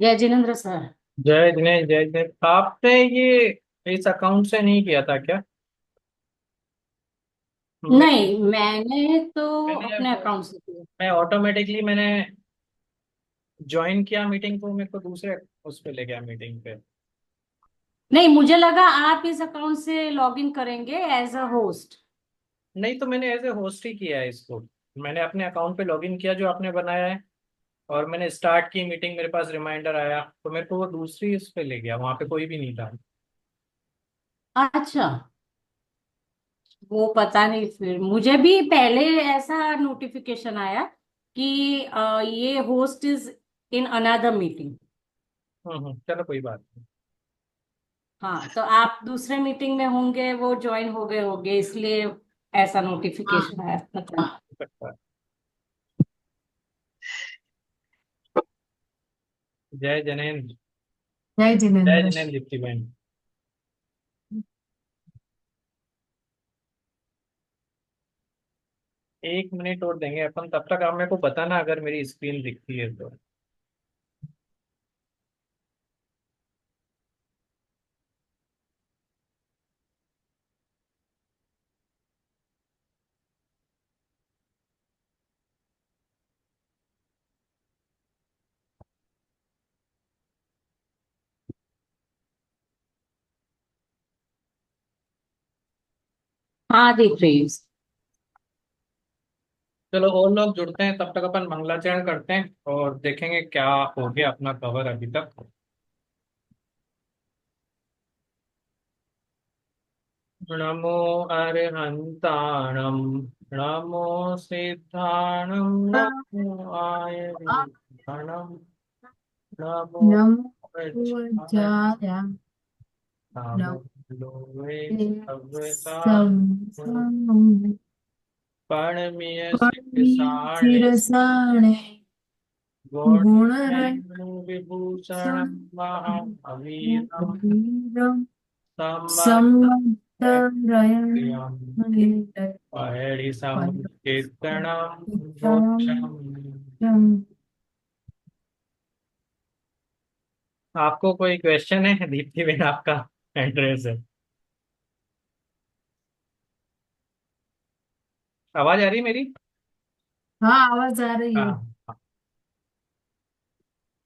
जय जिनेन्द्र सर। जय दिनेश जय जय। आपने ये इस अकाउंट से नहीं किया था क्या? मैं नहीं, मैंने तो मैंने अपने वो अकाउंट से किया। मैं ऑटोमेटिकली मैंने ज्वाइन किया मीटिंग, तो मेरे को दूसरे उस पे ले गया मीटिंग पे। नहीं, मुझे लगा आप इस अकाउंट से लॉग इन करेंगे एज अ होस्ट। नहीं, तो मैंने एज ए होस्ट ही किया है इसको। मैंने अपने अकाउंट पे लॉगिन किया जो आपने बनाया है, और मैंने स्टार्ट की मीटिंग, मेरे पास रिमाइंडर आया तो मेरे को वो दूसरी उस पे ले गया, वहां पे कोई भी नहीं था। अच्छा, वो पता नहीं, फिर मुझे भी पहले ऐसा नोटिफिकेशन आया कि ये host is in another meeting. चलो कोई बात नहीं। हाँ, तो आप दूसरे मीटिंग में होंगे, वो ज्वाइन हो गए होंगे, इसलिए ऐसा नोटिफिकेशन आया, पता। हो सकता है। जय जनेन्द्र। जय जय जिनेन्द्र। जनेन्द्र दीप्ति बहन। 1 मिनट और देंगे अपन, तब तक आप मेरे को बताना अगर मेरी स्क्रीन दिखती है तो। हाँ, देख रही हूँ। चलो और लोग जुड़ते हैं, तब तक अपन मंगलाचरण करते हैं और देखेंगे क्या हो गया अपना कवर अभी तक। नमो अरहंताणम, नमो सिद्धाणम, नमो आयर्गणम, नमो नमो वज्राय, बुद्धाय। नमो लोके नमस्ते सव्यता, संसार पाणिनीय शिरसाणे, शिरसाणे गुणरहितं गुण विभूषण महावीरम, सम्मतरायं समन्वयम् हरिं पहेड़ी समुच्चेतनम परमं मोक्षम। आपको कोई क्वेश्चन है दीप्ति बहन? आपका एड्रेस है? आवाज आ रही है मेरी? हाँ, आवाज आ रही है। हाँ।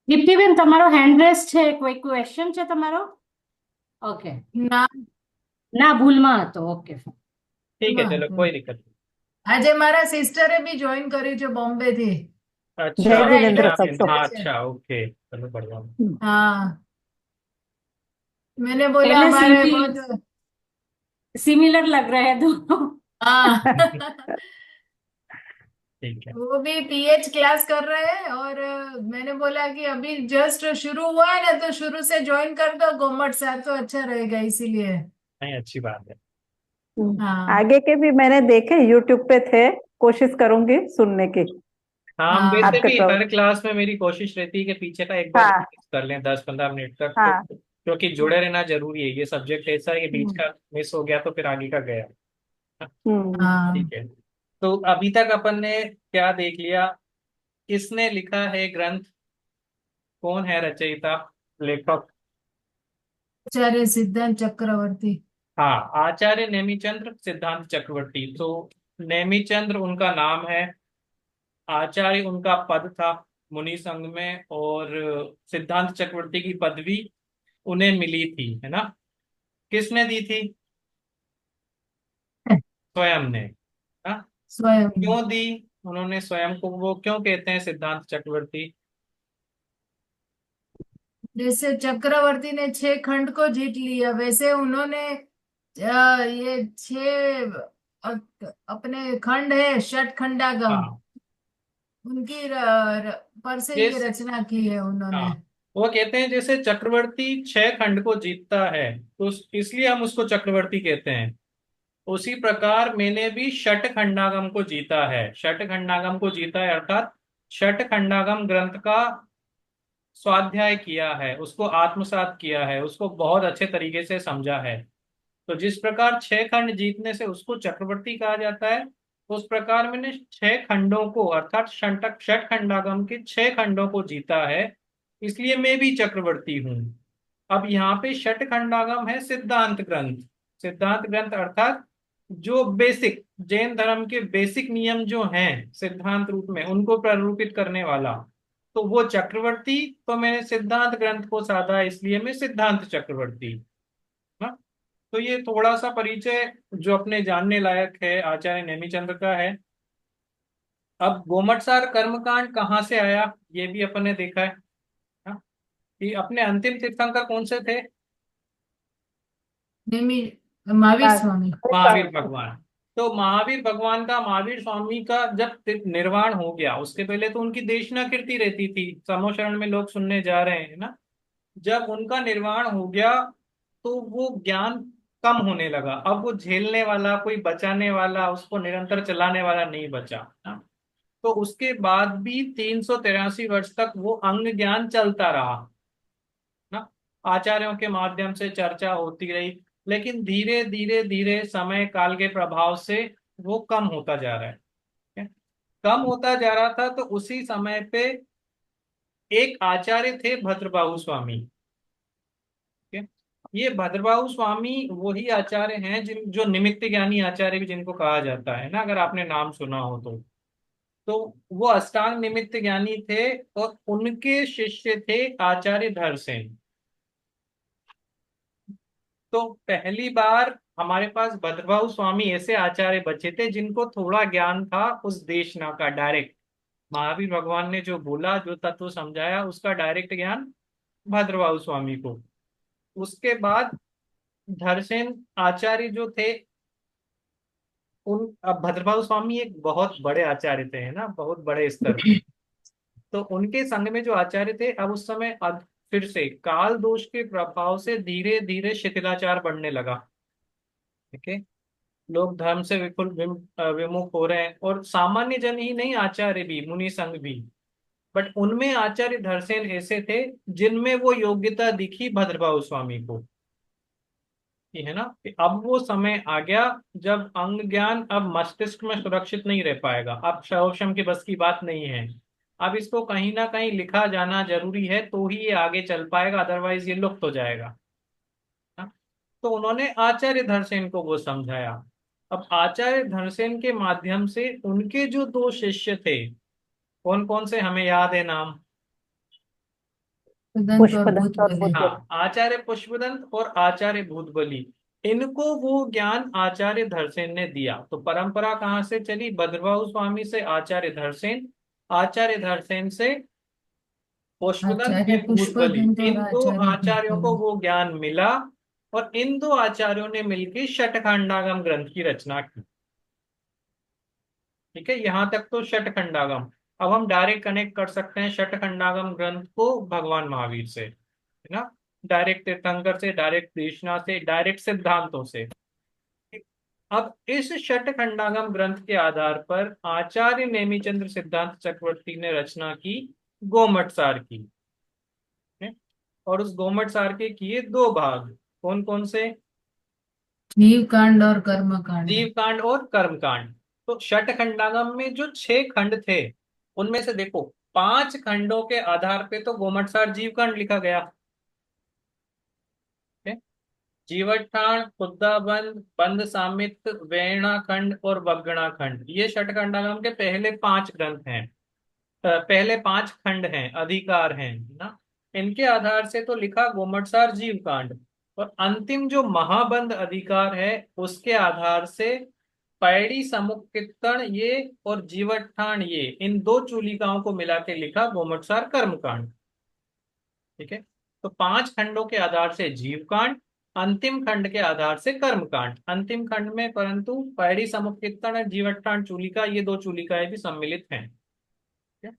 દીપ્તિબેન, તમારો હેન્ડ રેસ છે, કોઈ ક્વેશ્ચન છે તમારો? ઓકે, ના ના ભૂલમાં હતો, ઓકે। ठीक है, માં चलो હતું. कोई दिक्कत नहीं। આજે મારા સિસ્ટરે બી જોઈન કર્યું છે બોમ્બે થી. अच्छा, जय મારા जिनेन्द्र मीना એड्रेस बहन, सबको। પૂછે हाँ છે. अच्छा, ओके, चलो बढ़िया। हाँ, मैंने बोला पहले हमारे बहुत. सिमिलर लग रहे हैं दोनों। हाँ. ठीक है। वो भी पीएच क्लास कर रहे हैं और मैंने बोला कि अभी जस्ट शुरू हुआ है ना, तो शुरू से ज्वाइन कर दो कोमट सर, तो अच्छा रहेगा इसीलिए. नहीं, अच्छी बात है। हाँ. आगे के भी मैंने देखे, यूट्यूब पे थे। कोशिश करूंगी सुनने की। हाँ, हम वैसे हाँ. आपके भी प्रो हर क्लास में मेरी कोशिश रहती है कि पीछे का एक बार हाँ कर लें 10-15 मिनट तक, तो हाँ। क्योंकि जुड़े रहना जरूरी है। ये सब्जेक्ट ऐसा है कि बीच हम्म. का मिस हो गया तो फिर आगे का गया। हम्म। हाँ. ठीक है। तो अभी तक अपन ने क्या देख लिया? किसने लिखा है ग्रंथ? कौन है रचयिता, लेखक? आचार्य सिद्धांत चक्रवर्ती. हाँ, आचार्य नेमिचंद्र सिद्धांत चक्रवर्ती। तो नेमिचंद्र उनका नाम है, आचार्य उनका पद था मुनि संघ में, और सिद्धांत चक्रवर्ती की पदवी उन्हें मिली थी, है ना? किसने दी थी? स्वयं ने। हाँ। स्वयं. क्यों दी? उन्होंने स्वयं को, वो क्यों कहते हैं सिद्धांत चक्रवर्ती? जैसे चक्रवर्ती ने 6 खंड को जीत लिया, वैसे उन्होंने ये 6 अपने खंड है षट खंडागम, हाँ। उनकी पर से ये जिस रचना की है हाँ, उन्होंने. वो कहते हैं जैसे चक्रवर्ती 6 खंड को जीतता है तो इसलिए हम उसको चक्रवर्ती कहते हैं, उसी प्रकार मैंने भी षट खंडागम को जीता है। षट खंडागम को जीता है अर्थात षट खंडागम ग्रंथ का स्वाध्याय किया है, उसको आत्मसात किया है, उसको बहुत अच्छे तरीके से समझा है। तो जिस प्रकार 6 खंड जीतने से उसको चक्रवर्ती कहा जाता है, उस प्रकार मैंने 6 खंडों को अर्थात षट षट खंडागम के 6 खंडों को जीता है, इसलिए मैं भी चक्रवर्ती हूँ। अब यहाँ पे षट खंडागम है सिद्धांत ग्रंथ। सिद्धांत ग्रंथ अर्थात जो बेसिक जैन धर्म के बेसिक नियम जो हैं सिद्धांत रूप में उनको प्रारूपित करने वाला, तो वो चक्रवर्ती। तो मैंने सिद्धांत ग्रंथ को साधा, इसलिए मैं सिद्धांत चक्रवर्ती ना। तो ये थोड़ा सा परिचय जो अपने जानने लायक है आचार्य नेमिचंद्र का है। अब गोमटसार कर्मकांड कहाँ से आया ये भी अपन ने देखा है ना, कि अपने अंतिम तीर्थंकर कौन से थे? नेमी महावीर स्वामी। महावीर भगवान। तो महावीर भगवान का, महावीर स्वामी का जब निर्वाण हो गया, उसके पहले तो उनकी देशना कीर्ति रहती थी, समोशरण में लोग सुनने जा रहे हैं ना। जब उनका निर्वाण हो गया तो वो ज्ञान कम होने लगा। अब वो झेलने वाला, कोई बचाने वाला, उसको निरंतर चलाने वाला नहीं बचा ना। तो उसके बाद भी 383 वर्ष तक वो अंग ज्ञान चलता रहा ना। आचार्यों के माध्यम से चर्चा होती रही, लेकिन धीरे धीरे धीरे समय काल के प्रभाव से वो कम होता जा रहा है। ठीक है? कम होता जा रहा था तो उसी समय पे एक आचार्य थे भद्रबाहु स्वामी। ठीक है? ये भद्रबाहु स्वामी वही आचार्य हैं जिन जो निमित्त ज्ञानी आचार्य भी जिनको कहा जाता है ना, अगर आपने नाम सुना हो तो वो अष्टांग निमित्त ज्ञानी थे और उनके शिष्य थे आचार्य धरसेन। तो पहली बार हमारे पास भद्रबाहु स्वामी ऐसे आचार्य बचे थे जिनको थोड़ा ज्ञान था उस देशना का डायरेक्ट। महावीर भगवान ने जो बोला, जो तत्व समझाया, उसका डायरेक्ट ज्ञान भद्रबाहु स्वामी को। उसके बाद धरसेन आचार्य जो थे, उन अब भद्रबाहु स्वामी एक बहुत बड़े आचार्य थे है ना, बहुत बड़े स्तर पे। तो उनके संग में जो आचार्य थे, अब उस समय अब फिर से काल दोष के प्रभाव से धीरे धीरे शिथिलाचार बढ़ने लगा। ठीक है? लोग धर्म से विमुख हो रहे हैं, और सामान्य जन ही नहीं, आचार्य भी, मुनि संघ भी। बट उनमें आचार्य धरसेन ऐसे थे जिनमें वो योग्यता दिखी भद्रबाहु स्वामी को, ये है ना, कि अब वो समय आ गया जब अंग ज्ञान अब मस्तिष्क में सुरक्षित नहीं रह पाएगा, अब शवशम की बस की बात नहीं है। अब इसको कहीं ना कहीं लिखा जाना जरूरी है तो ही ये आगे चल पाएगा, अदरवाइज ये लुप्त हो जाएगा ना? तो उन्होंने आचार्य धरसेन को वो समझाया। अब आचार्य धरसेन के माध्यम से उनके जो दो शिष्य थे, कौन कौन से हमें याद है नाम? उदंत और पुष्पदंत भूत और बोले। बुद्धि। हाँ, आचार्य पुष्पदंत और आचार्य भूतबली। इनको वो ज्ञान आचार्य धरसेन ने दिया। तो परंपरा कहाँ से चली? भद्रबाहु स्वामी से आचार्य धरसेन, आचार्य धरसेन से पुष्पदंत आचार्य एंड भूतबली। पुष्पदंत और इन दो आचार्य आचार्यों को भूतबोले। वो ज्ञान मिला, और इन दो आचार्यों ने मिलकर शतखंडागम ग्रंथ की रचना की। ठीक है, यहां तक तो शतखंडागम। अब हम डायरेक्ट कनेक्ट कर सकते हैं शतखंडागम ग्रंथ को भगवान महावीर से, है ना, डायरेक्ट तीर्थंकर से, डायरेक्ट देशना से, डायरेक्ट सिद्धांतों से। अब इस शतखंडागम ग्रंथ के आधार पर आचार्य नेमिचंद्र सिद्धांत चक्रवर्ती ने रचना की गोमटसार की। है? और उस गोमटसार के किए दो भाग, कौन कौन से? जीव कांड और कर्म कांड। जीव कांड और कर्म कांड। तो शतखंडागम में जो 6 खंड थे, उनमें से देखो 5 खंडों के आधार पे तो गोमटसार जीव कांड लिखा गया। ठीक है? जीवठाण, खुद्दाबंद, बंद सामित, वेणा खंड और बगणा खंड, ये शतखंडागम के पहले 5 ग्रंथ हैं। पहले 5 खंड हैं, अधिकार हैं ना। इनके आधार से तो लिखा गोमटसार जीव कांड। और अंतिम जो महाबंध अधिकार है, उसके आधार से पैड़ी समुक्कित्तण ये और जीवठाण ये, इन दो चूलिकाओं को मिला के लिखा गोमटसार कर्मकांड। ठीक है? तो 5 खंडों के आधार से जीव कांड, अंतिम खंड के आधार से कर्म कांड। अंतिम खंड में परंतु पैड़ी समुक्कित्तण और जीवठाण चूलिका, ये दो चूलिकाएं भी सम्मिलित हैं। ठीक है?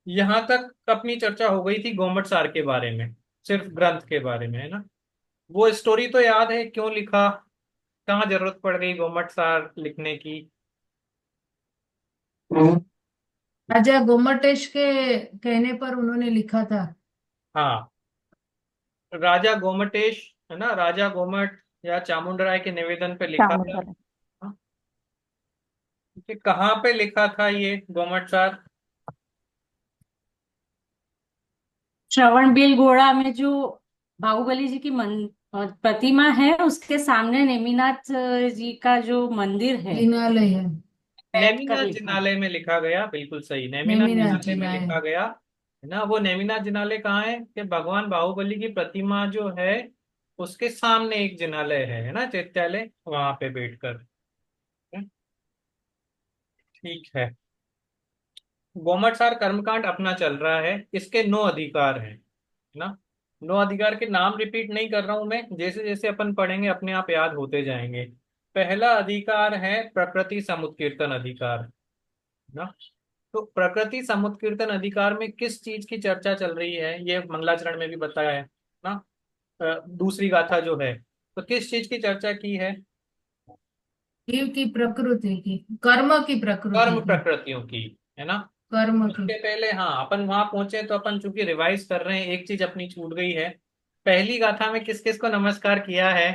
यहां तक अपनी चर्चा हो गई थी गोमटसार के बारे में, सिर्फ ग्रंथ के बारे में, है ना। वो स्टोरी तो याद है क्यों लिखा, कहाँ जरूरत पड़ गई गोमटसार लिखने की? राजा गोमटेश के कहने पर उन्होंने लिखा था। हाँ, राजा गोमटेश, है ना, राजा गोमट या चामुंडराय के निवेदन पे लिखा था। चामुंडा। हाँ, कि कहाँ पे लिखा था ये गोमटसार? श्रवण बेलगोड़ा में जो बाहुबली जी की प्रतिमा है, उसके सामने नेमिनाथ जी का जो मंदिर है, जिनालय है। बैठ कर नेमिनाथ लिखा है। जिनालय में लिखा गया, बिल्कुल सही, नेमिनाथ नेमिनाथ जिनालय में जिनालय। लिखा गया है ना। वो नेमिनाथ जिनालय कहाँ है कि भगवान बाहुबली की प्रतिमा जो है उसके सामने एक जिनालय है ना, चैत्यालय, वहां पे बैठकर। ठीक है। गोमटसार कर्मकांड अपना चल रहा है, इसके 9 अधिकार हैं ना। 9 अधिकार के नाम रिपीट नहीं कर रहा हूं मैं, जैसे जैसे अपन पढ़ेंगे अपने आप याद होते जाएंगे। पहला अधिकार है प्रकृति समुत्कीर्तन अधिकार ना। तो प्रकृति समुत्कीर्तन अधिकार में किस चीज की चर्चा चल रही है, ये मंगलाचरण में भी बताया है ना। दूसरी गाथा जो है, तो किस चीज की चर्चा की है? जीव की प्रकृति की, कर्म की प्रकृति कर्म की। प्रकृतियों की, है ना। कर्म की। उसके पहले हाँ अपन वहां पहुंचे, तो अपन चूंकि रिवाइज कर रहे हैं, एक चीज अपनी छूट गई है। पहली गाथा में किस किस को नमस्कार किया है?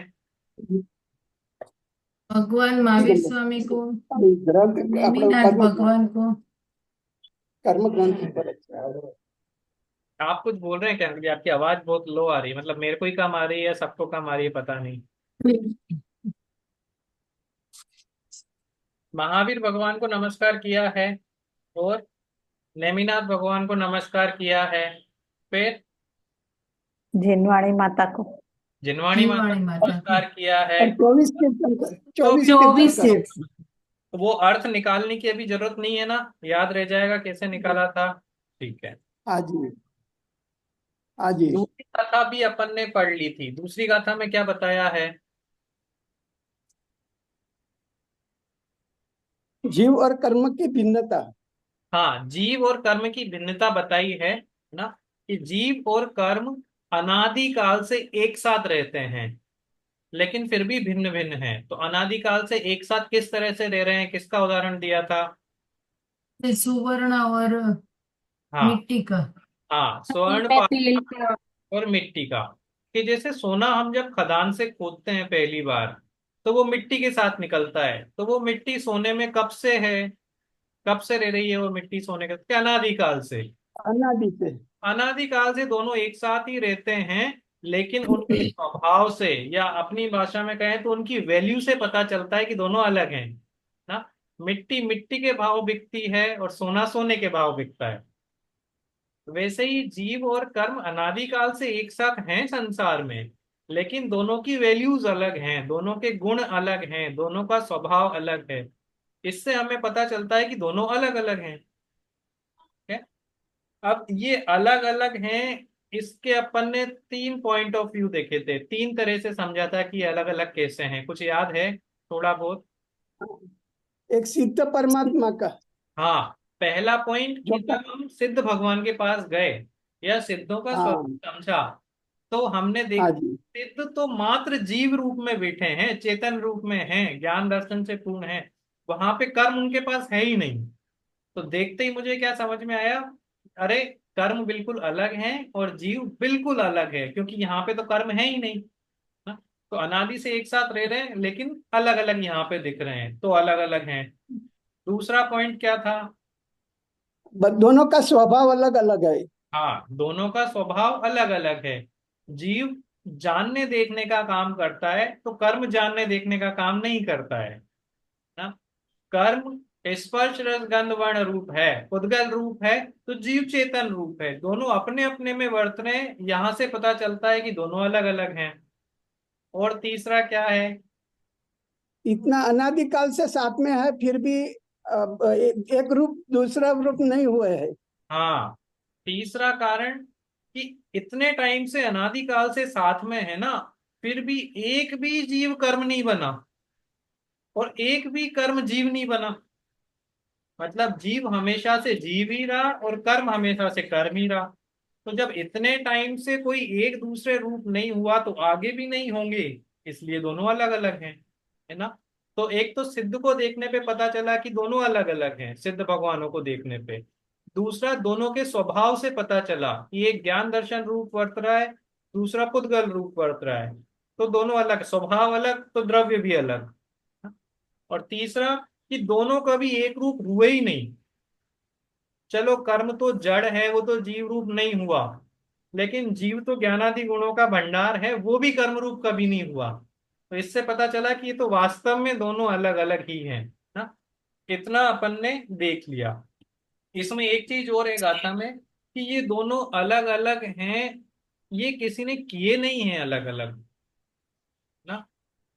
भगवान महावीर स्वामी को, ग्रंथ આપણો नेमिनाथ કર્મ भगवान को। કર્મ ગ્રंथ પર છે। आप कुछ बोल रहे हैं क्या कि आपकी आवाज बहुत लो आ रही है, मतलब मेरे को ही कम आ रही है या सबको कम आ रही है, पता नहीं। महावीर भगवान को नमस्कार किया है, और नेमिनाथ भगवान को नमस्कार किया है। फिर झिनवाणी माता को। जिनवाणी माता जिनवाणी को माता को। नमस्कार किया है। और 24 कीर्तन कर, 24 कीर्तन 24 कर। तीर्थ। तो वो अर्थ निकालने की अभी जरूरत नहीं है ना, याद रह जाएगा कैसे निकाला था। ठीक है। हाँ जी, हाँ जी। दूसरी गाथा भी अपन ने पढ़ ली थी, दूसरी गाथा में क्या बताया है? जीव और कर्म की भिन्नता। हाँ, जीव और कर्म की भिन्नता बताई है ना, कि जीव और कर्म अनादिकाल से एक साथ रहते हैं, लेकिन फिर भी भिन्न भिन्न हैं। तो अनादिकाल से एक साथ किस तरह से रह रहे हैं, किसका उदाहरण दिया था? सुवर्ण और हाँ, मिट्टी का। हाँ, स्वर्ण तेल का। और मिट्टी का। कि जैसे सोना हम जब खदान से खोदते हैं पहली बार, तो वो मिट्टी के साथ निकलता है, तो वो मिट्टी सोने में कब से है, कब से रह रही है वो मिट्टी सोने के अनादिकाल से। अनादि से। अनादिकाल से दोनों एक साथ ही रहते हैं, लेकिन उनके स्वभाव से, या अपनी भाषा में कहें तो उनकी वैल्यू से पता चलता है कि दोनों अलग हैं ना। मिट्टी मिट्टी के भाव बिकती है और सोना सोने के भाव बिकता है। वैसे ही जीव और कर्म अनादिकाल से एक साथ हैं संसार में, लेकिन दोनों की वैल्यूज अलग हैं, दोनों के गुण अलग हैं, दोनों का स्वभाव अलग है। इससे हमें पता चलता है कि दोनों अलग अलग हैं। ठीक है? अब ये अलग अलग हैं, इसके अपन ने 3 पॉइंट ऑफ व्यू देखे थे, 3 तरह से समझा था कि अलग अलग कैसे हैं, कुछ याद है थोड़ा बहुत? एक सिद्ध परमात्मा का, हाँ, पहला पॉइंट जो कि जब हम सिद्ध भगवान के पास गए या सिद्धों का हाँ, स्वरूप समझा, तो हमने हाँ देखा जी, सिद्ध तो मात्र जीव रूप में बैठे हैं, चेतन रूप में हैं, ज्ञान दर्शन से पूर्ण है, वहां पे कर्म उनके पास है ही नहीं। तो देखते ही मुझे क्या समझ में आया, अरे कर्म बिल्कुल अलग हैं और जीव बिल्कुल अलग है, क्योंकि यहाँ पे तो कर्म है ही नहीं ना। तो अनादि से एक साथ रह रहे हैं, लेकिन अलग अलग यहाँ पे दिख रहे हैं, तो अलग अलग हैं। दूसरा पॉइंट क्या था? दोनों का स्वभाव अलग अलग है। हाँ, दोनों का स्वभाव अलग अलग है। जीव जानने देखने का काम करता है, तो कर्म जानने देखने का काम नहीं करता है ना। कर्म स्पर्श रस गंध वर्ण रूप है, उद्गल रूप है, तो जीव चेतन रूप है, दोनों अपने अपने में वर्त रहे हैं, यहां से पता चलता है कि दोनों अलग अलग हैं। और तीसरा क्या है? इतना अनादिकाल से साथ में है, फिर भी एक रूप दूसरा रूप नहीं हुए है। हाँ, तीसरा कारण कि इतने टाइम से अनादिकाल से साथ में है ना, फिर भी एक भी जीव कर्म नहीं बना और एक भी कर्म जीव नहीं बना। मतलब जीव हमेशा से जीव ही रहा और कर्म हमेशा से कर्म ही रहा। तो जब इतने टाइम से कोई एक दूसरे रूप नहीं हुआ, तो आगे भी नहीं होंगे, इसलिए दोनों अलग अलग हैं, है ना। तो एक तो सिद्ध को देखने पे पता चला कि दोनों अलग अलग हैं, सिद्ध भगवानों को देखने पे। दूसरा, दोनों के स्वभाव से पता चला कि एक ज्ञान दर्शन रूप वर्त रहा है, दूसरा पुद्गल रूप वर्त रहा है, तो दोनों अलग, स्वभाव अलग तो द्रव्य भी अलग। और तीसरा, कि दोनों कभी एक रूप हुए ही नहीं। चलो कर्म तो जड़ है, वो तो जीव रूप नहीं हुआ, लेकिन जीव तो ज्ञानादि गुणों का भंडार है, वो भी कर्म रूप कभी नहीं हुआ। तो इससे पता चला कि ये तो वास्तव में दोनों अलग अलग ही हैं ना। इतना अपन ने देख लिया। इसमें एक चीज और है गाथा में कि ये दोनों अलग अलग हैं, ये किसी ने किए नहीं है अलग अलग ना।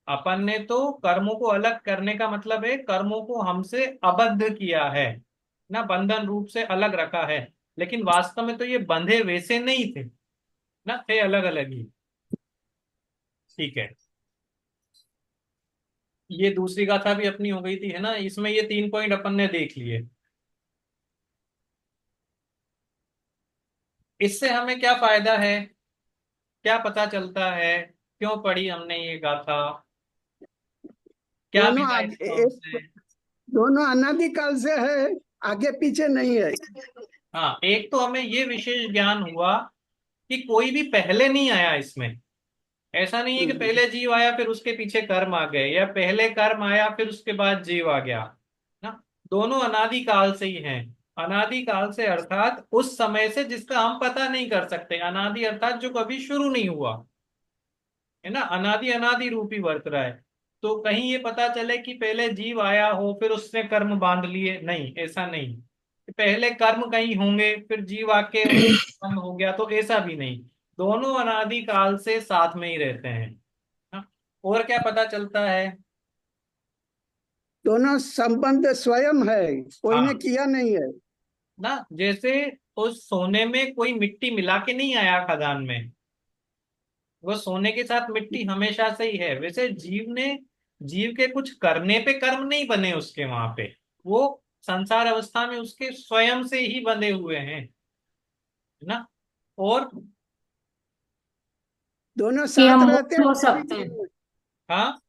अपन ने तो कर्मों को अलग करने का मतलब है कर्मों को हमसे अबद्ध किया है ना, बंधन रूप से अलग रखा है। लेकिन वास्तव में तो ये बंधे वैसे नहीं थे ना, थे अलग अलग ही। ठीक है, ये दूसरी गाथा भी अपनी हो गई थी है ना। इसमें ये 3 पॉइंट अपन ने देख लिए। इससे हमें क्या फायदा है, क्या पता चलता है, क्यों पढ़ी हमने ये गाथा, क्या दोनों मिला आगे इसको एक, हमसे। दोनों अनादिकाल से है, आगे पीछे नहीं है। हाँ, एक तो हमें ये विशेष ज्ञान हुआ कि कोई भी पहले नहीं आया इसमें। ऐसा नहीं है कि हम्म, पहले जीव आया फिर उसके पीछे कर्म आ गए, या पहले कर्म आया फिर उसके बाद जीव आ गया ना। दोनों अनादि काल से ही हैं। अनादि काल से अर्थात उस समय से जिसका हम पता नहीं कर सकते, अनादि अर्थात जो कभी शुरू नहीं हुआ है ना। अनादि अनादि रूप ही वर्त रहा है। तो कहीं ये पता चले कि पहले जीव आया हो फिर उसने कर्म बांध लिए, नहीं, ऐसा नहीं। पहले कर्म कहीं होंगे फिर जीव आके कर्म हो गया, तो ऐसा भी नहीं। दोनों अनादि काल से साथ में ही रहते हैं। हाँ? और क्या पता चलता है। दोनों संबंध स्वयं है, कोई ने हाँ किया नहीं है। ना, जैसे उस सोने में कोई मिट्टी मिला के नहीं आया खदान में, वो सोने के साथ मिट्टी हमेशा से ही है। वैसे जीव ने, जीव के कुछ करने पे कर्म नहीं बने उसके वहां पे, वो संसार अवस्था में उसके स्वयं से ही बंधे हुए हैं है ना। और दोनों कि साथ हम रहते मुक्त हैं हो फिर भी सकते हैं। भिन्न है। हाँ,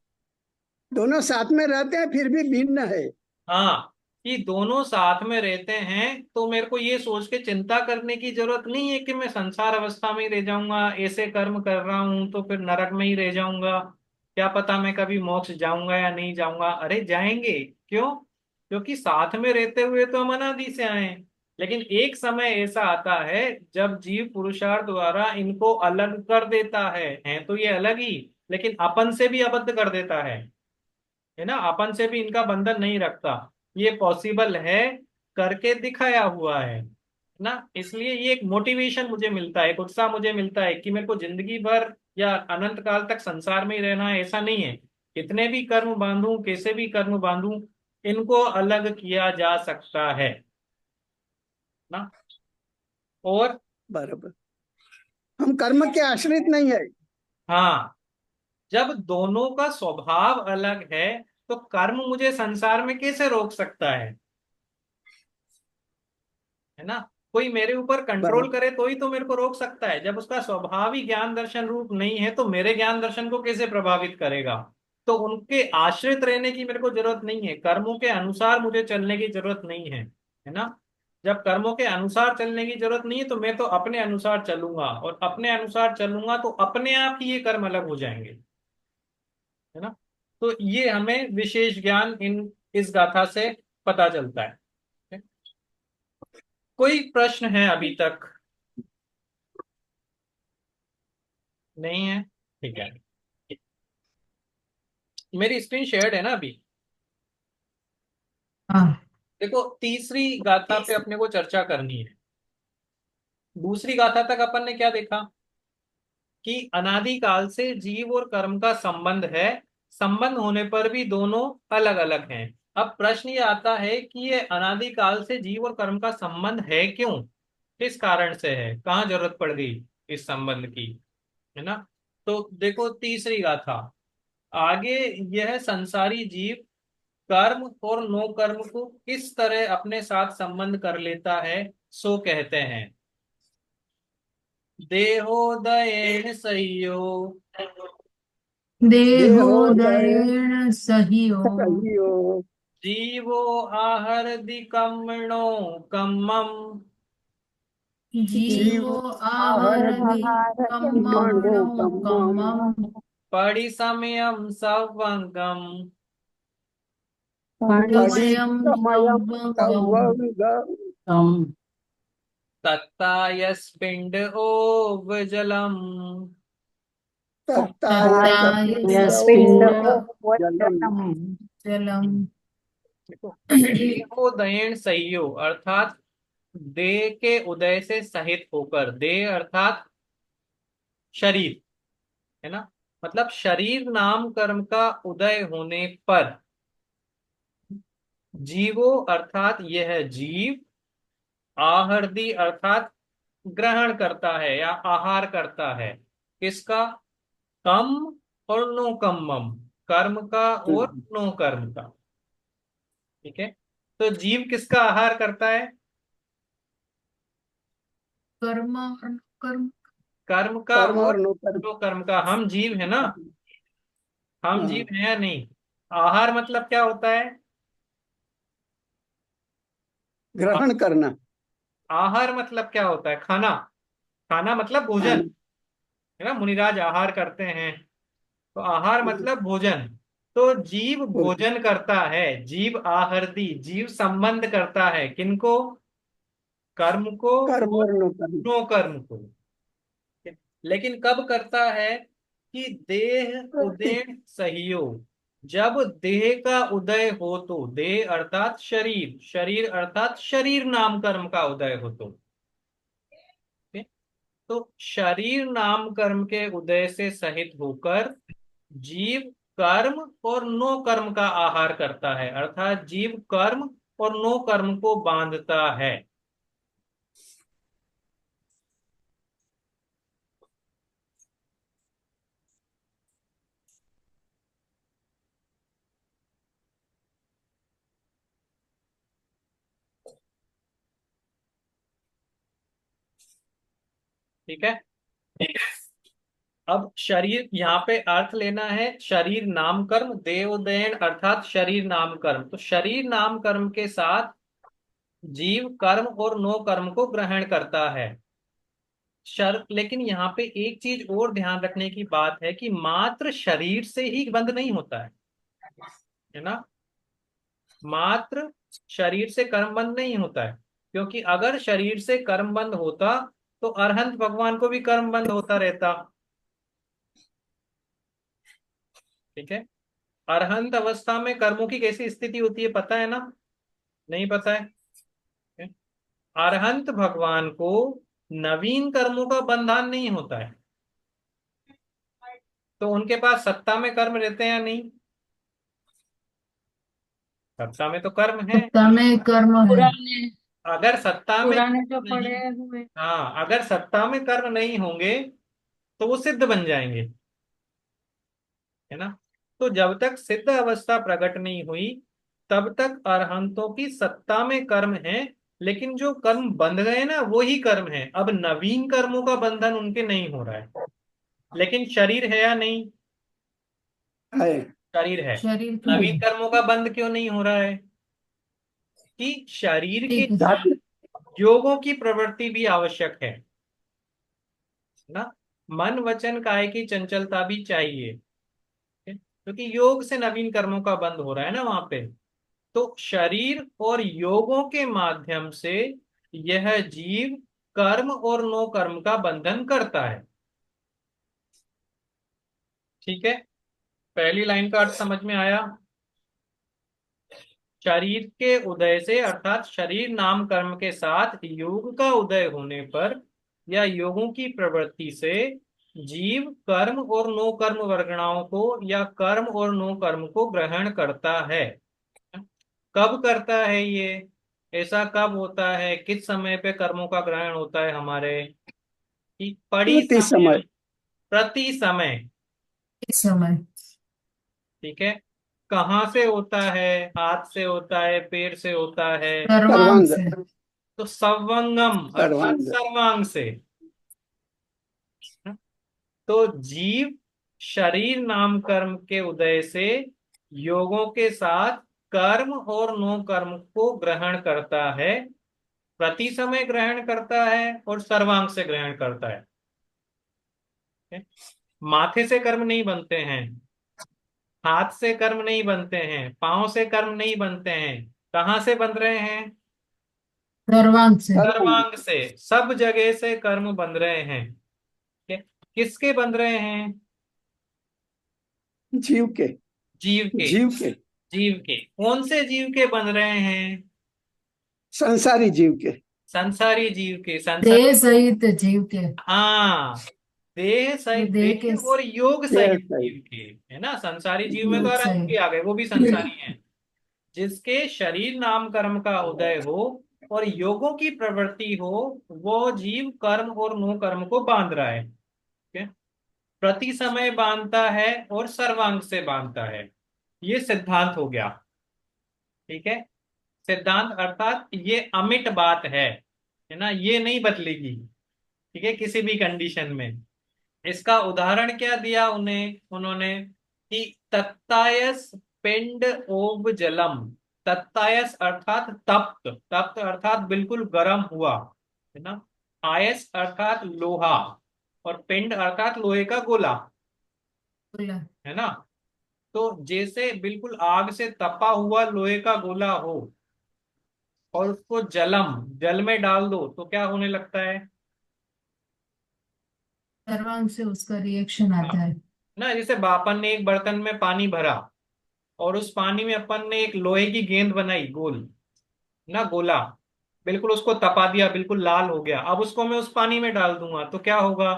दोनों साथ में रहते हैं फिर भी भिन्न है। हाँ, कि दोनों साथ में रहते हैं तो मेरे को ये सोच के चिंता करने की जरूरत नहीं है कि मैं संसार अवस्था में ही रह जाऊंगा, ऐसे कर्म कर रहा हूं तो फिर नरक में ही रह जाऊंगा, क्या पता मैं कभी मोक्ष जाऊंगा या नहीं जाऊंगा। अरे जाएंगे, क्यों? क्योंकि साथ में रहते हुए तो हम अनादि से आए हैं। लेकिन एक समय ऐसा आता है जब जीव पुरुषार्थ द्वारा इनको अलग कर देता है तो ये अलग ही, लेकिन अपन से भी अबद्ध कर देता है ना। अपन से भी इनका बंधन नहीं रखता। ये पॉसिबल है, करके दिखाया हुआ है ना। इसलिए ये एक मोटिवेशन मुझे मिलता है, एक उत्साह मुझे मिलता है कि मेरे को जिंदगी भर या अनंत काल तक संसार में ही रहना है, ऐसा नहीं है। कितने भी कर्म बांधूं, कैसे भी कर्म बांधूं, इनको अलग किया जा सकता है ना। और बराबर, हम कर्म के आश्रित नहीं है। हाँ, जब दोनों का स्वभाव अलग है तो कर्म मुझे संसार में कैसे रोक सकता है ना। कोई मेरे ऊपर कंट्रोल बराबर, करे तो ही तो मेरे को रोक सकता है। जब उसका स्वभाव ही ज्ञान दर्शन रूप नहीं है तो मेरे ज्ञान दर्शन को कैसे प्रभावित करेगा। तो उनके आश्रित रहने की मेरे को जरूरत नहीं है, कर्मों के अनुसार मुझे चलने की जरूरत नहीं है ना। जब कर्मों के अनुसार चलने की जरूरत नहीं है तो मैं तो अपने अनुसार चलूंगा, और अपने अनुसार चलूंगा तो अपने आप ही ये कर्म अलग हो जाएंगे है ना। तो ये हमें विशेष ज्ञान इस गाथा से पता चलता है। कोई प्रश्न है अभी तक? नहीं है, ठीक है। मेरी स्क्रीन शेयर्ड है ना अभी। हाँ। देखो, तीसरी गाथा पे अपने को चर्चा करनी है। दूसरी गाथा तक अपन ने क्या देखा कि अनादि काल से जीव और कर्म का संबंध है, संबंध होने पर भी दोनों अलग अलग हैं। अब प्रश्न ये आता है कि ये अनादि काल से जीव और कर्म का संबंध है क्यों, किस कारण से है, कहाँ जरूरत पड़ गई इस संबंध की, है ना। तो देखो तीसरी गाथा आगे, यह संसारी जीव कर्म और नो कर्म को किस तरह अपने साथ संबंध कर लेता है, सो कहते हैं। देहोदयेन सह्यो देहोदय देहोदयेन सहियो सहियो जीवो आहरदि कम्मणो कम्मम जीवो जीव आहरति मणो कम्मनो कम्मम कम्मं परिसमयम सवंगम पढ़ि परिसयं समयम संवगं तवंग हम तत्ता यस्पिण्डो जलम। तत्ता पिंड तत्तायस्पिण्ड जलम। जलम। देखो, देहोदयेन संयो अर्थात देह के उदय से सहित होकर, देह अर्थात शरीर, है ना, मतलब शरीर नाम कर्म का उदय होने पर जीवो अर्थात यह जीव, आहर्दी अर्थात ग्रहण करता है या आहार करता है, किसका? कम और नो कम्मम, कर्म का और नो कर्म का। ठीक है, तो जीव किसका आहार करता है? कर्म और कर्म। कर्म का कर्म और और नो कर्म। नो कर्म का। हम जीव है ना, हम हाँ, जीव हैं या नहीं? आहार मतलब क्या होता है? ग्रहण करना। आहार मतलब क्या होता है? खाना। खाना मतलब भोजन, खाना। है ना, मुनिराज आहार करते हैं, तो आहार मतलब भोजन। तो जीव भोजन करता है, जीव आहारदी, जीव संबंध करता है किनको? कर्म को कर्म और और नो कर्म। नो कर्म को। लेकिन कब करता है? कि देह उदय सहयोग, जब देह का उदय हो तो, देह अर्थात शरीर, शरीर अर्थात शरीर नाम कर्म का उदय हो तो। ठीक है? तो शरीर नाम कर्म के उदय से सहित होकर जीव कर्म और नो कर्म का आहार करता है, अर्थात जीव कर्म और नो कर्म को बांधता है। ठीक है, अब शरीर यहाँ पे अर्थ लेना है, शरीर नाम कर्म, देवदेन अर्थात शरीर नाम कर्म। तो शरीर नाम कर्म के साथ जीव कर्म और नो कर्म को ग्रहण करता है। लेकिन यहाँ पे एक चीज और ध्यान रखने की बात है कि मात्र शरीर से ही बंध नहीं होता है ना, मात्र शरीर से कर्म बंध नहीं होता है, क्योंकि अगर शरीर से कर्म बंध होता तो अरहंत भगवान को भी कर्म बंध होता रहता। ठीक है, अरहंत अवस्था में कर्मों की कैसी स्थिति होती है पता है ना? नहीं पता है? अरहंत भगवान को नवीन कर्मों का बंधन नहीं होता है, तो उनके पास सत्ता में कर्म रहते हैं या नहीं? सत्ता में तो कर्म है। सत्ता में कर्म है। पुराने अगर सत्ता में पुराने जो नहीं, पढ़े हुए। हाँ, अगर सत्ता में कर्म नहीं होंगे तो वो सिद्ध बन जाएंगे, है ना। तो जब तक सिद्ध अवस्था प्रकट नहीं हुई तब तक अरहंतों की सत्ता में कर्म है, लेकिन जो कर्म बंध गए ना वो ही कर्म है, अब नवीन कर्मों का बंधन उनके नहीं हो रहा है। लेकिन शरीर है या नहीं? है। शरीर है। शरीर तो है। नवीन कर्मों का बंध क्यों नहीं हो रहा है? कि शरीर के ठीक है। लिए योगों की प्रवृत्ति भी आवश्यक है ना, मन वचन काया की चंचलता भी चाहिए, क्योंकि योग से नवीन कर्मों का बंध हो रहा है ना वहां पे। तो शरीर और योगों के माध्यम से यह जीव कर्म और नो कर्म का बंधन करता है। ठीक है, पहली लाइन का अर्थ समझ में आया? शरीर के उदय से अर्थात शरीर नाम कर्म के साथ योग का उदय होने पर या योगों की प्रवृत्ति से जीव कर्म और नो कर्म वर्गणाओं को या कर्म और नो कर्म को ग्रहण करता है। कब करता है ये? ऐसा कब होता है, किस समय पे कर्मों का ग्रहण होता है हमारे? कि पड़ी प्रति समय, समय। प्रति समय। इस समय। ठीक है, कहाँ से होता है? हाथ से होता है, पैर से होता है? सर्वांग सर्वांग। से। तो सवंगम अर्थात सर्वांग। सर्वांग से। तो जीव शरीर नाम कर्म के उदय से योगों के साथ कर्म और नो कर्म को ग्रहण करता है, प्रति समय ग्रहण करता है और सर्वांग से ग्रहण करता है। माथे से कर्म नहीं बनते हैं, हाथ से कर्म नहीं बनते हैं, पांव से कर्म नहीं बनते हैं, कहाँ से बन रहे हैं? सर्वांग से। सर्वांग से, सब जगह से कर्म बंध रहे हैं। ठीक है? किसके बंध रहे हैं? जीव के। जीव के। जीव के। जीव के, कौन से जीव के बन रहे हैं? संसारी जीव के। संसारी जीव के। संसार, देह सहित जीव के। हाँ, देह ये सहित, देह के देह और योग देह सहित सहित। जीव के, है ना। संसारी जीव में तो योग और अंग भी सहित। आ गए, वो भी संसारी हैं। जिसके शरीर नाम कर्म का उदय हो और योगों की प्रवृत्ति हो, वो जीव कर्म और नो कर्म को बांध रहा है। ठीक है? प्रति समय बांधता है और सर्वांग से बांधता है। ये सिद्धांत हो गया। ठीक है? सिद्धांत अर्थात ये अमिट बात है ना, ये नहीं बदलेगी। ठीक है, किसी भी कंडीशन में। इसका उदाहरण क्या दिया उन्होंने कि तत्तायस पिंड ओब जलम। तत्तायस अर्थात तप्त, तप्त अर्थात बिल्कुल गर्म हुआ, है ना। आयस अर्थात लोहा, और पिंड अर्थात लोहे का गोला, बोला। है ना। तो जैसे बिल्कुल आग से तपा हुआ लोहे का गोला हो और उसको जल में डाल दो तो क्या होने लगता है? सर्वांग से उसका रिएक्शन आता है। ना, जैसे अपन ने एक बर्तन में पानी भरा और उस पानी में अपन ने एक लोहे की गेंद बनाई गोल, ना, गोला, बिल्कुल उसको तपा दिया, बिल्कुल लाल हो गया। अब उसको मैं उस पानी में डाल दूंगा तो क्या होगा?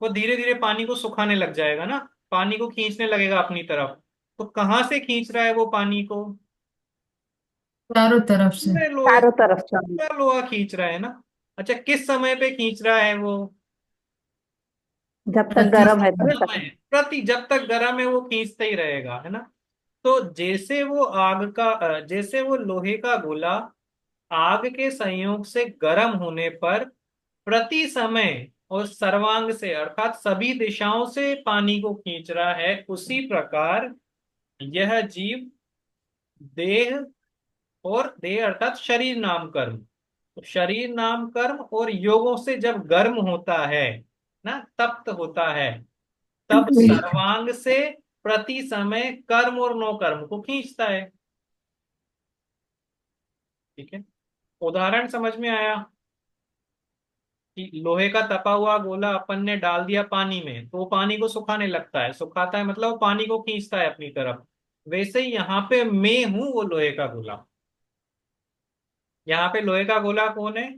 वो धीरे धीरे पानी को सुखाने लग जाएगा ना, पानी को खींचने लगेगा अपनी तरफ। तो कहाँ से खींच रहा है वो पानी को? चारों तरफ से। पूरे लोहे चारों से, तरफ से। पूरा लोहा खींच रहा है ना। अच्छा, किस समय पे खींच रहा है वो? जब तक प्रति गर्म है तब समय। तक। समय प्रति, जब तक गर्म है वो खींचता ही रहेगा, है ना। तो जैसे वो जैसे वो लोहे का गोला आग के संयोग से गर्म होने पर प्रति समय और सर्वांग से अर्थात सभी दिशाओं से पानी को खींच रहा है, उसी प्रकार यह जीव देह, और देह अर्थात शरीर नाम कर्म, तो शरीर नाम कर्म और योगों से जब गर्म होता है ना, तप्त होता है, तब सर्वांग से प्रति समय कर्म और नो कर्म को खींचता है। ठीक है? उदाहरण समझ में आया कि लोहे का तपा हुआ गोला अपन ने डाल दिया पानी में तो वो पानी को सुखाने लगता है, सुखाता है मतलब वो पानी को खींचता है अपनी तरफ। वैसे ही यहाँ पे मैं हूं वो लोहे का गोला। यहाँ पे लोहे का गोला कौन है?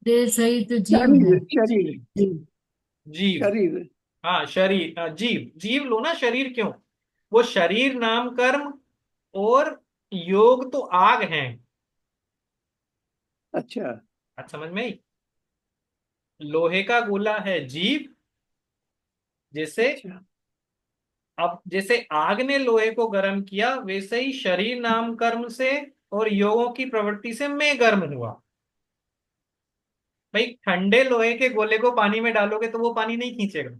देह सहित जीव है। शरीर। शरीर। जीव। जीव। शरीर। हाँ, शरीर, जीव, जीव लो ना, शरीर क्यों? वो शरीर नाम कर्म और योग तो आग हैं। अच्छा। आज समझ में आई? लोहे का गोला है जीव, जैसे, अच्छा। अब जैसे आग ने लोहे को गर्म किया वैसे ही शरीर नाम कर्म से और योगों की प्रवृत्ति से मैं गर्म हुआ। भाई, ठंडे लोहे के गोले को पानी में डालोगे तो वो पानी नहीं खींचेगा,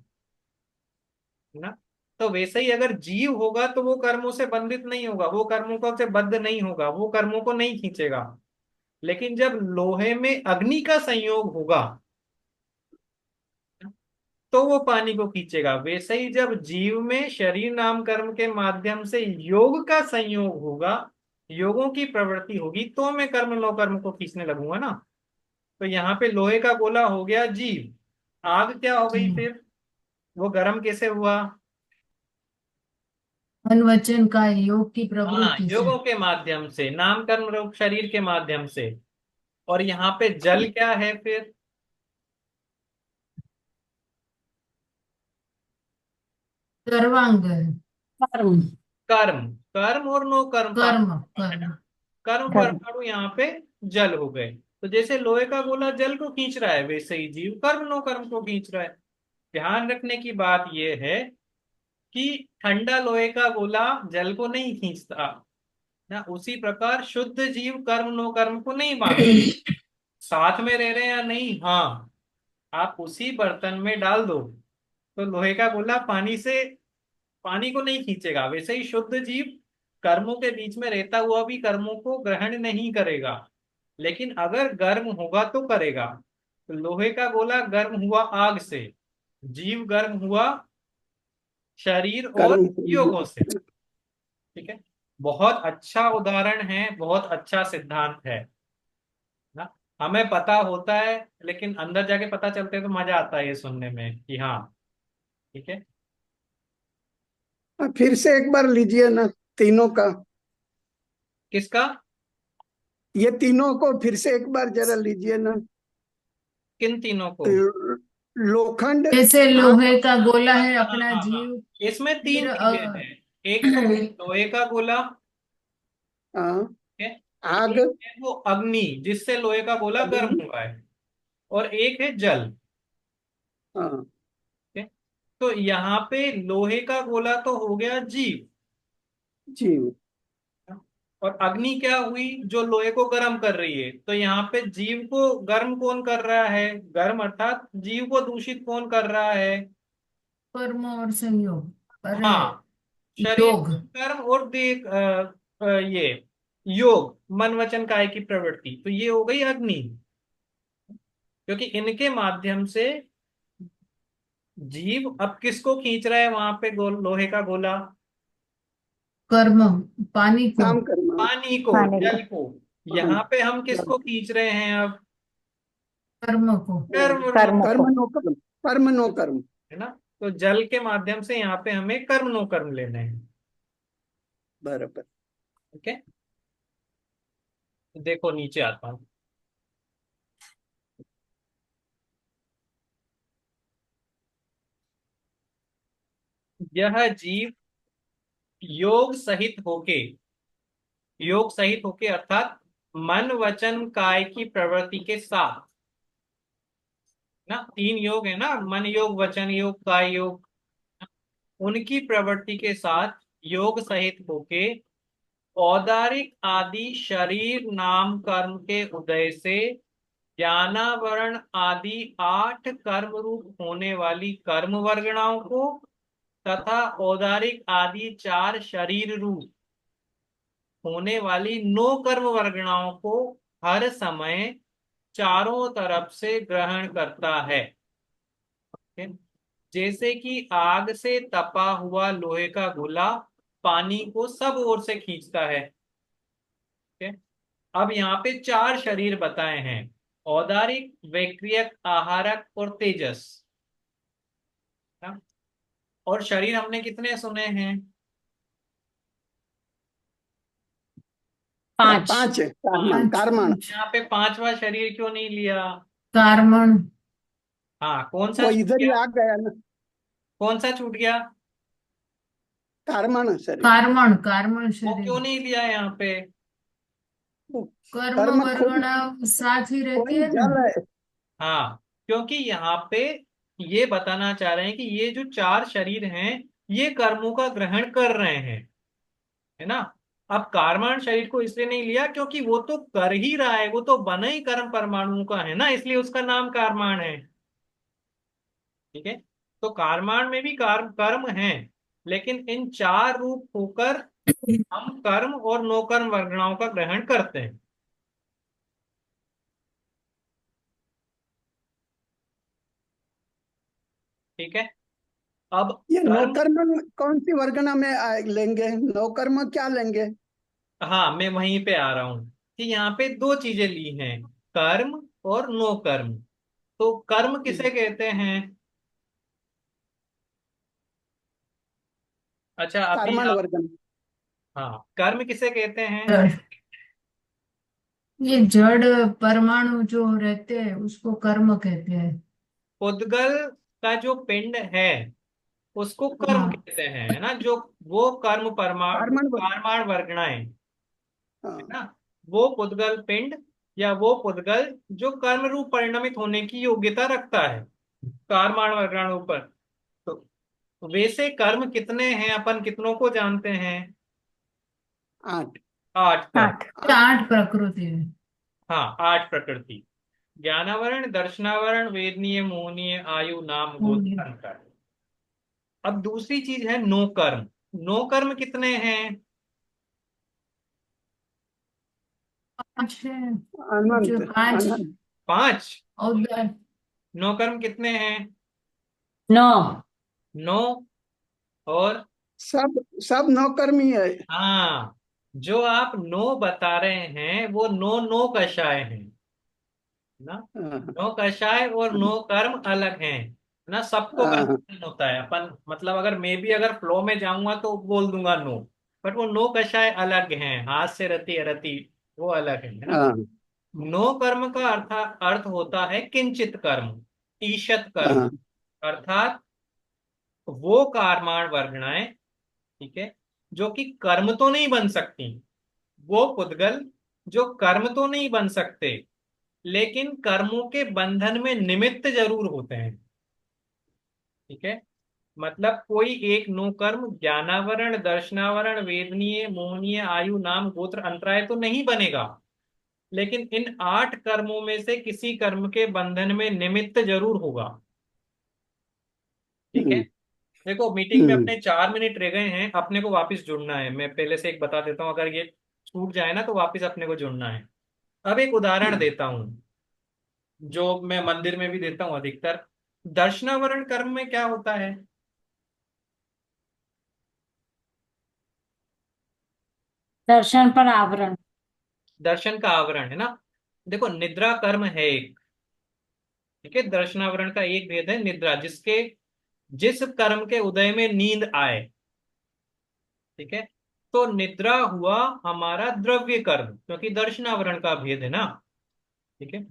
है ना। तो वैसे ही अगर जीव होगा तो वो कर्मों से बंधित नहीं होगा, वो कर्मों को से बद्ध नहीं होगा, वो कर्मों को नहीं खींचेगा। लेकिन जब लोहे में अग्नि का संयोग होगा तो वो पानी को खींचेगा। वैसे ही जब जीव में शरीर नाम कर्म के माध्यम से योग का संयोग होगा, योगों की प्रवृत्ति होगी, तो मैं कर्म नो कर्म को खींचने लगूंगा ना। तो यहाँ पे लोहे का गोला हो गया जीव, आग क्या हो गई हम्म। फिर? वो गर्म कैसे हुआ? मन वचन का योग की हाँ, प्रवृत्ति से। योगों के माध्यम से, नाम कर्म रूप शरीर के माध्यम से। और यहाँ पे जल क्या है फिर? सर्वांग है। कर्म। कर्म। कर्म और नो कर्म का, कर्म है ना। कर्म। कर्म कर्म। परमाणु यहाँ पे जल हो गए। तो जैसे लोहे का गोला जल को खींच रहा है वैसे ही जीव कर्म नो कर्म को खींच रहा है। ध्यान रखने की बात यह है कि ठंडा लोहे का गोला जल को नहीं खींचता ना, उसी प्रकार शुद्ध जीव कर्म नो कर्म को नहीं बांधता। साथ में रह रहे हैं या नहीं, हाँ, आप उसी बर्तन में डाल दो तो लोहे का गोला पानी को नहीं खींचेगा। वैसे ही शुद्ध जीव कर्मों के बीच में रहता हुआ भी कर्मों को ग्रहण नहीं करेगा, लेकिन अगर गर्म होगा तो करेगा। तो लोहे का गोला गर्म हुआ आग से, जीव गर्म हुआ शरीर और कर्म। योगों से। ठीक है? बहुत अच्छा उदाहरण है, बहुत अच्छा सिद्धांत है ना। हमें पता होता है, लेकिन अंदर जाके पता चलते हैं तो मजा आता है ये सुनने में कि हाँ, ठीक है। फिर से एक बार लीजिए ना, तीनों का। किसका? ये तीनों को फिर से एक बार जरा लीजिए ना। किन तीनों को? लोखंड, जैसे आग। लोहे का गोला हाँ है हाँ अपना हाँ हाँ, जीव। इसमें फिर तीन चीजें हैं। एक तो लोहे का गोला, हाँ, ठीक है। आग। एक है वो अग्नि, जिससे लोहे का गोला गर्म अग्नि। हुआ है। और एक है जल, हाँ ठीक है। तो यहाँ पे लोहे का गोला तो हो गया जीव, जी। और अग्नि क्या हुई? जो लोहे को गर्म कर रही है। तो यहाँ पे जीव को गर्म कौन कर रहा है? गर्म अर्थात जीव को दूषित कौन कर रहा है? कर्म और संयोग, अरे हाँ, शरीर योग। कर्म और देह ये योग, मन वचन काय की प्रवृत्ति, तो ये हो गई अग्नि। क्योंकि इनके माध्यम से जीव अब किसको खींच रहा है वहां पे? लोहे का गोला, कर्म, पानी को। काम करना। पानी को, खाने को। जल को। हाँ, यहाँ पे हम जल। किसको खींच रहे हैं अब? कर्म को। कर्म नो, कर्म कर्म को। नो कर्म। कर्म नो कर्म। है ना। तो जल के माध्यम से यहाँ पे हमें कर्म नो कर्म लेने हैं। बराबर। ठीक है, देखो नीचे आता हूं। यह जीव योग सहित होके अर्थात मन वचन काय की प्रवृत्ति के साथ ना, तीन योग है ना, मन योग, वचन योग, काय योग, उनकी प्रवृत्ति के साथ योग सहित होके औदारिक आदि शरीर नाम कर्म के उदय से ज्ञानावरण आदि 8 कर्म रूप होने वाली कर्म वर्गणाओं को तथा औदारिक आदि 4 शरीर रूप होने वाली 9 कर्म वर्गणाओं को हर समय चारों तरफ से ग्रहण करता है। ठीक है? जैसे कि आग से तपा हुआ लोहे का गोला पानी को सब ओर से खींचता है। ठीक है? अब यहाँ पे 4 शरीर बताए हैं: औदारिक, वैक्रियक, आहारक और तेजस। हाँ? और शरीर हमने कितने सुने हैं? पांच। पांच है, कारमान पांच कारमान। पांच। यहाँ पे पांचवा शरीर क्यों नहीं लिया? कार्बन। हाँ, कौन सा वो छूट इधर ही गया? आ गया ना। कौन सा छूट गया? कारमान शरीर। कार्बन, कार्बन वो शरीर। क्यों नहीं लिया यहाँ पे? वो कर्म कर्म खुद वर्गणा साथ ही रहती वही है ना। जल है। हाँ, क्योंकि यहाँ पे ये बताना चाह रहे हैं कि ये जो 4 शरीर हैं, ये कर्मों का ग्रहण कर रहे हैं, है ना। अब कारमान शरीर को इसलिए नहीं लिया क्योंकि वो तो कर ही रहा है, वो तो बना ही कर्म परमाणु का है ना, इसलिए उसका नाम कारमान है। ठीक है, तो कारमान में भी कर्म है, लेकिन इन 4 रूप होकर हम कर्म और नो कर्म वर्गणाओं का ग्रहण करते हैं। ठीक है, अब ये कर्म, नौकर्म कौन सी वर्गना में लेंगे? नौकर्म क्या लेंगे? हाँ मैं वहीं पे आ रहा हूं कि यहाँ पे 2 चीजें ली हैं, कर्म और नो कर्म। तो कर्म किसे कहते हैं? अच्छा, अभी कारमान आप, वर्गन। हाँ, कर्म किसे कहते हैं? ये जड़ परमाणु जो रहते हैं उसको कर्म कहते हैं। उद्गल का जो पिंड है उसको कर्म हाँ। कहते हैं, है ना। जो वो कर्म परमाणु कारमान वर्ग। परमाणु वर्गणाएं, है हाँ। ना, वो पुद्गल पिंड या वो पुद्गल जो कर्म रूप परिणमित होने की योग्यता रखता है कारमान वर्गणाओं पर। तो वैसे कर्म कितने हैं, अपन कितनों को जानते हैं? 8। 8 कर्म। 8। ये 8 प्रकृति है। हाँ, 8 प्रकृति: ज्ञानावरण, दर्शनावरण, वेदनीय, मोहनीय, आयु, नाम, गोत्र, होंगे। अहंकार। अब दूसरी चीज है नो कर्म। नो कर्म कितने हैं? 5 है। अनंत। जो 5 अनंत। 5। उधर। नो कर्म कितने हैं? 9। 9। और सब सब नौकर्मी है। हाँ, जो आप नो बता रहे हैं वो नो नो कषाय है ना। हाँ नो कषाय और नो कर्म अलग हैं ना, सबको हाँ कंफ्यूजन होता है अपन, मतलब अगर मैं भी अगर फ्लो में जाऊंगा तो बोल दूंगा नो, बट वो नो कषाय अलग हैं, हाथ से रति अरति वो अलग है ना। हाँ नो कर्म का अर्थ होता है किंचित कर्म, ईशत कर्म, हाँ अर्थात वो कार्माण वर्गणाएं, ठीक है, जो कि कर्म तो नहीं बन सकती, वो पुद्गल जो कर्म तो नहीं बन सकते लेकिन कर्मों के बंधन में निमित्त जरूर होते हैं, ठीक है। मतलब कोई एक नो कर्म ज्ञानावरण दर्शनावरण वेदनीय मोहनीय आयु नाम गोत्र अंतराय तो नहीं बनेगा, लेकिन इन 8 कर्मों में से किसी कर्म के बंधन में निमित्त जरूर होगा, ठीक है। हम्म, देखो मीटिंग में हम्म, अपने 4 मिनट रह गए हैं, अपने को वापस जुड़ना है, मैं पहले से एक बता देता हूँ, अगर ये छूट जाए ना तो वापस अपने को जुड़ना है। अब एक उदाहरण हाँ। देता हूँ जो मैं मंदिर में भी देता हूँ अधिकतर। दर्शनावरण कर्म में क्या होता है? दर्शन पर आवरण। दर्शन का आवरण है ना। देखो निद्रा कर्म है एक, ठीक है, दर्शनावरण का एक भेद है निद्रा, जिसके जिस कर्म के उदय में नींद आए, ठीक है। तो निद्रा हुआ हमारा द्रव्य कर्म, क्योंकि दर्शनावरण का भेद है ना, ठीक है।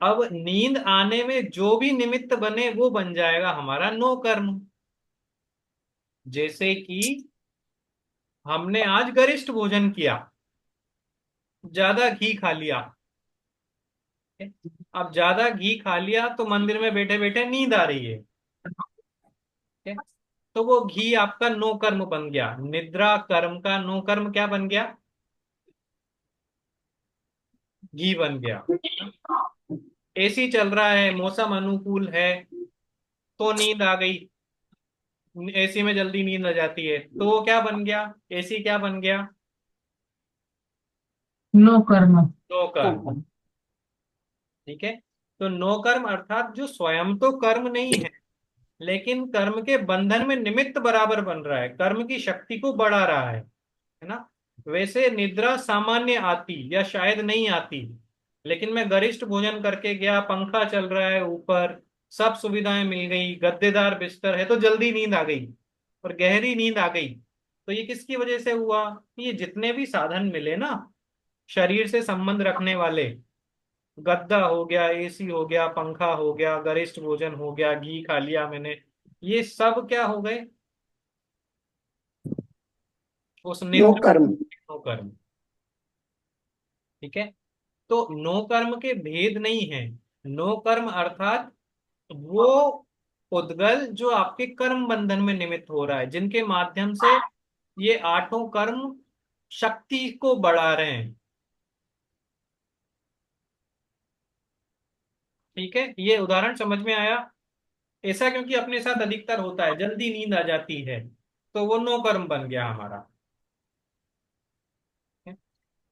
अब नींद आने में जो भी निमित्त बने वो बन जाएगा हमारा नो कर्म। जैसे कि हमने आज गरिष्ठ भोजन किया, ज्यादा घी खा लिया, ठीक है? अब ज्यादा घी खा लिया तो मंदिर में बैठे बैठे नींद आ रही है, ठीक है? तो वो घी आपका नो कर्म बन गया, निद्रा कर्म का नो कर्म क्या बन गया? घी बन गया। एसी चल रहा है, मौसम अनुकूल है, तो नींद आ गई, एसी में जल्दी नींद आ जाती है, तो वो क्या बन गया? एसी क्या बन गया? नो कर्म। नो कर्म, ठीक है। तो नो कर्म अर्थात जो स्वयं तो कर्म नहीं है लेकिन कर्म के बंधन में निमित्त बराबर बन रहा है, कर्म की शक्ति को बढ़ा रहा है ना। वैसे निद्रा सामान्य आती या शायद नहीं आती, लेकिन मैं गरिष्ठ भोजन करके गया, पंखा चल रहा है ऊपर, सब सुविधाएं मिल गई, गद्देदार बिस्तर है, तो जल्दी नींद आ गई और गहरी नींद आ गई। तो ये किसकी वजह से हुआ? ये जितने भी साधन मिले ना शरीर से संबंध रखने वाले, गद्दा हो गया, एसी हो गया, पंखा हो गया, गरिष्ठ भोजन हो गया, घी खा लिया मैंने, ये सब क्या हो गए? उस नो निद्रा कर्म। नो कर्म, ठीक है। तो नो कर्म के भेद नहीं है। नो कर्म अर्थात वो उद्गल जो आपके कर्म बंधन में निमित्त हो रहा है, जिनके माध्यम से ये 8 कर्म शक्ति को बढ़ा रहे हैं, ठीक है। ये उदाहरण समझ में आया? ऐसा क्योंकि अपने साथ अधिकतर होता है, जल्दी नींद आ जाती है, तो वो नो कर्म बन गया हमारा।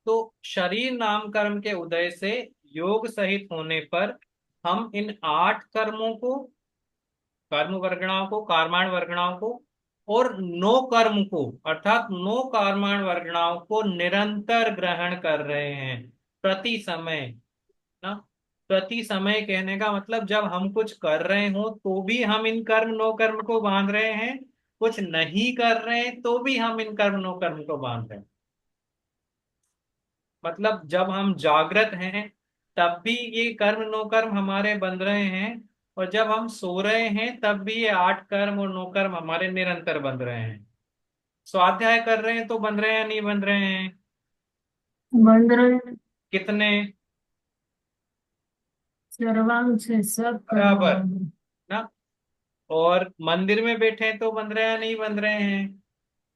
तो शरीर नाम कर्म के उदय से योग सहित होने पर हम इन 8 कर्मों को, कर्म वर्गणाओं को, कार्माण वर्गणाओं को और नो कर्म को अर्थात नो कार्माण वर्गणाओं को निरंतर ग्रहण कर रहे हैं, प्रति समय ना। प्रति समय कहने का मतलब जब हम कुछ कर रहे हो तो भी हम इन कर्म नो कर्म को बांध रहे हैं, कुछ नहीं कर रहे हैं तो भी हम इन कर्म नो कर्म को बांध रहे हैं। मतलब जब हम जागृत हैं तब भी ये कर्म नो कर्म हमारे बन रहे हैं, और जब हम सो रहे हैं तब भी ये 8 कर्म और नो कर्म हमारे निरंतर बन रहे हैं। स्वाध्याय कर रहे हैं तो बन रहे हैं या नहीं बन रहे हैं? बंद रहे। कितने? सर्वांग से सब कर्म बराबर बंद। ना। और मंदिर में बैठे हैं तो बन रहे हैं या नहीं बन रहे हैं?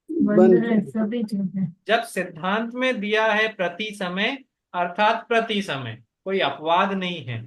बंद बंद। रहे सभी चीजें। जब सिद्धांत में दिया है प्रति समय अर्थात प्रति समय, कोई अपवाद नहीं है,